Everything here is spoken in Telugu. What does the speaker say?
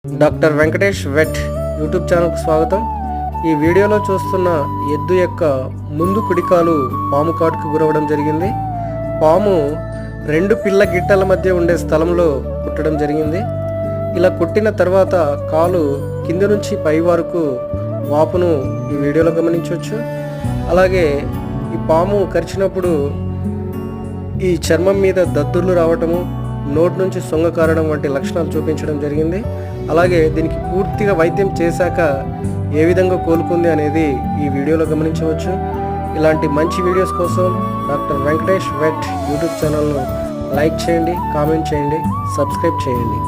డాక్టర్ వెంకటేష్ వెట్ యూట్యూబ్ ఛానల్కు స్వాగతం. ఈ వీడియోలో చూస్తున్న ఎద్దు యొక్క ముందు కుడికాలు పాము కాటుకు గురవడం జరిగింది. పాము రెండు పిల్ల గిట్టల మధ్య ఉండే స్థలంలో కుట్టడం జరిగింది. ఇలా కుట్టిన తర్వాత కాలు కింద నుంచి పై వరకు వాపును ఈ వీడియోలో గమనించవచ్చు. అలాగే ఈ పాము కరిచినప్పుడు ఈ చర్మం మీద దద్దుర్లు రావటము, నోటి నుంచి సొంగ కారడం వంటి లక్షణాలు చూపించడం జరిగింది. అలాగే దీనికి పూర్తిగా వైద్యం చేశాక ఏ విధంగా కోలుకుంది అనేది ఈ వీడియోలో గమనించవచ్చు. ఇలాంటి మంచి వీడియోస్ కోసం డాక్టర్ వెంకటేష్ వెట్ యూట్యూబ్ ఛానల్ను లైక్ చేయండి, కామెంట్ చేయండి, సబ్స్క్రైబ్ చేయండి.